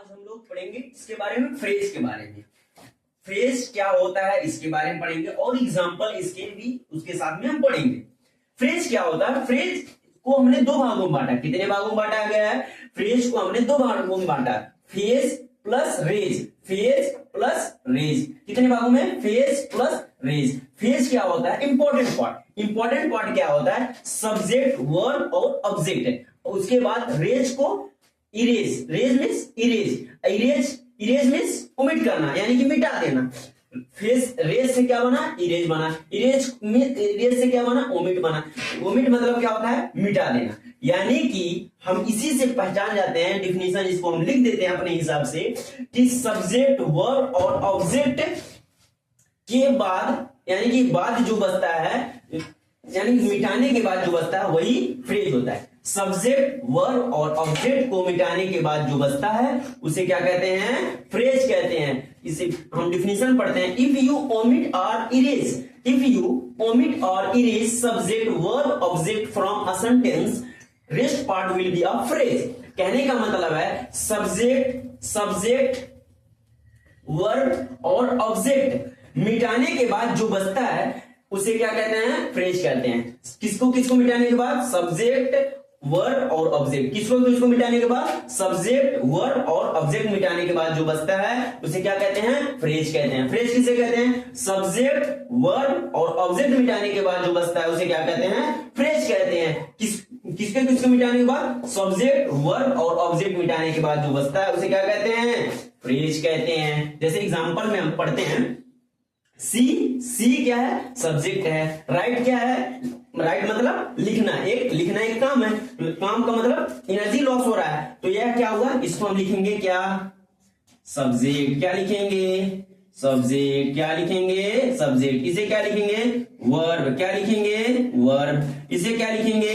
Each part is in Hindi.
आज हम लोग पढ़ेंगे इसके बारे में, फ्रेज के बारे में। फ्रेज क्या होता है इसके बारे में पढ़ेंगे और एग्जांपल इसके भी उसके साथ में हम पढ़ेंगे। फ्रेज क्या होता है? फ्रेज को हमने दो भागों में बांटा। कितने भागों में बांटा गया है? फ्रेज को हमने दो भागों में बांटा, phase plus raze. Phase plus raze कितने भागों में? Phase plus raze. फेज क्या होता है? Important part. इंपॉर्टेंट पार्ट क्या होता है? सब्जेक्ट, वर्ब और ऑब्जेक्ट है। उसके बाद रेज को erase, raze means erase, erase erase means omit करना, यानी कि मिटा देना। फेज रेज से क्या बना? इरेज बना। इरेज इरेज से क्या बना? ओमिट बना। ओमिट मतलब क्या होता है? मिटा देना। यानी कि हम इसी से पहचान जाते हैं, डिफिनीशन इसको हम लिख देते हैं अपने हिसाब से कि सब्जेक्ट, वर्ब और ऑब्जेक्ट के बाद, यानी कि बाद जो बचता है, यानी मिटाने के बाद जो बचता है वही फ्रेज होता है। सब्जेक्ट, वर्ब और ऑब्जेक्ट को मिटाने के बाद जो बचता है उसे क्या कहते हैं? फ्रेज कहते हैं। इसे हम डिफिनीशन पढ़ते हैं। इफ यू ओमिट और इरेज, इफ यू ओमिट और erase subject, verb, object from a sentence, rest part will be a phrase. कहने का मतलब है सब्जेक्ट, वर्ब और ऑब्जेक्ट मिटाने के बाद जो बचता है उसे क्या कहते हैं? फ्रेज कहते हैं। किसको मिटाने के बाद? सब्जेक्ट, वर्ब और ऑब्जेक्ट। किसको मिटाने के बाद? सब्जेक्ट, वर्ब और ऑब्जेक्ट मिटाने के बाद जो बचता है उसे क्या कहते हैं? फ्रेज कहते हैं। फ्रेज किसे कहते हैं? सब्जेक्ट, वर्ब और ऑब्जेक्ट मिटाने के बाद जो बचता है उसे क्या कहते हैं? फ्रेज कहते हैं। किसको मिटाने के बाद? सब्जेक्ट, वर्ब और ऑब्जेक्ट मिटाने के बाद जो बचता है उसे क्या कहते हैं? फ्रेज कहते हैं। जैसे एग्जांपल में हम पढ़ते हैं, सी क्या है? सब्जेक्ट है। राइट क्या है? राइट मतलब लिखना एक काम है। काम का मतलब एनर्जी लॉस हो रहा है, तो यह क्या हुआ? इसको हम लिखेंगे क्या? सब्जेक्ट। क्या लिखेंगे? सब्जेक्ट। क्या लिखेंगे? सब्जेक्ट। इसे क्या लिखेंगे? वर्ब। क्या लिखेंगे? वर्ब। इसे क्या लिखेंगे?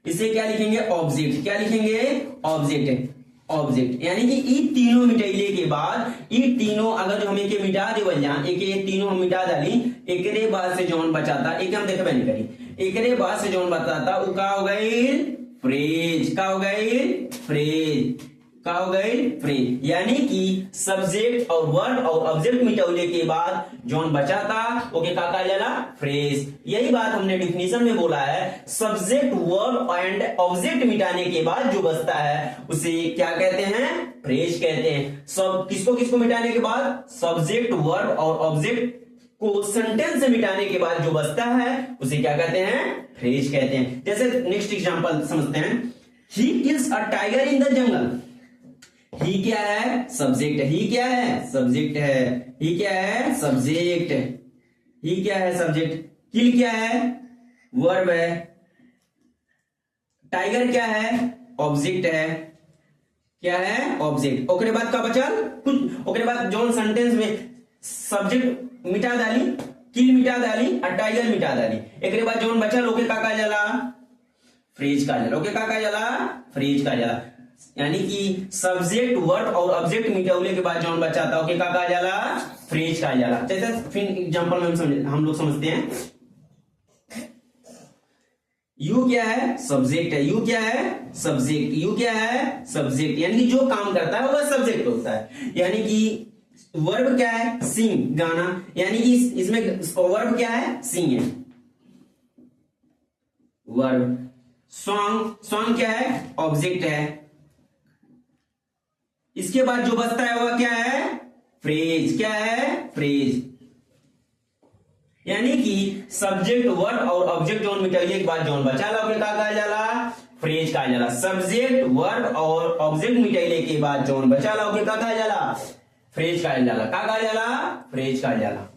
इसे क्या लिखेंगे? ऑब्जेक्ट। क्या लिखेंगे? ऑब्जेक्ट। ऑब्जेक्ट यानी कि ई तीनों मिटाइले के बाद, ई तीनों अगर जो हम एक मिटा देवल जा, एक तीनों हम मिटा डाली, एकरे बाद से जौन बचाता, एक हम देखबे नहीं करी, एकरे बाद से जौन बचाता वो का हो गई? फ्रेज। का हो गई? फ्रेज। का हो गई? फ्रेज। यानी कि सब्जेक्ट और वर्ब और ऑब्जेक्ट मिटौले के बाद जौन बचाता ओके का कहा जाला? फ्रेज। यही बात हमने डिफिनीशन में बोला है। सब्जेक्ट, वर्ब एंड ऑब्जेक्ट मिटाने के बाद जो बचता है उसे क्या कहते हैं? फ्रेज कहते हैं। सब किसको मिटाने के बाद? सब्जेक्ट, वर्ब और ऑब्जेक्ट को सेंटेंस से मिटाने के बाद जो बचता है उसे क्या कहते हैं? फ्रेज कहते हैं। जैसे नेक्स्ट एग्जांपल समझते हैं। He kills a tiger in the jungle. He क्या है? सब्जेक्ट है। ही क्या है? सब्जेक्ट है। ही क्या है? सब्जेक्ट। ही क्या है? सब्जेक्ट। किल क्या है? वर्ब है। टाइगर क्या है? ऑब्जेक्ट है। क्या है? ऑब्जेक्ट। ओकरे बाद का बचल कुछ, ओकरे बाद जौन सेंटेंस में सब्जेक्ट मिटा डाली, किल मिटा डाली और टाइगर मिटा डाली, एकरे बाद जौन बचल ओके का कहा जाला? फ्रेज का जाला। ओके का कहा जाला? फ्रेज का जाला। यानी कि सब्जेक्ट, वर्ब और ऑब्जेक्ट मिटाने के बाद जौन बचाता ओके का कहा जाला? फ्रेज कहा जाला। जैसे फिर एग्जांपल में हम लोग समझते हैं। यू क्या है? सब्जेक्ट है। यू क्या है? सब्जेक्ट। यू क्या है? सब्जेक्ट। यानी कि जो काम करता है वह सब्जेक्ट होता है। यानी कि वर्ब क्या है? सिंग, गाना, यानी कि इसमें वर्ब क्या है? सिंग है। वर्ब। सॉन्ग, सॉन्ग क्या है? ऑब्जेक्ट है। इसके बाद जो बचता है वह क्या है? फ्रेज। क्या है? फ्रेज। यानी कि सब्जेक्ट, वर्ब और ऑब्जेक्ट जौन मिटाइले के बाद जौन बचा ला का कहा जाला? फ्रेज कहा जाला। सब्जेक्ट, वर्ब और ऑब्जेक्ट मिटाइले के बाद जौन बचा ला का कहा जाला? फ्रेज कहा जाला। का कहा जाला? फ्रेज कहा जाला।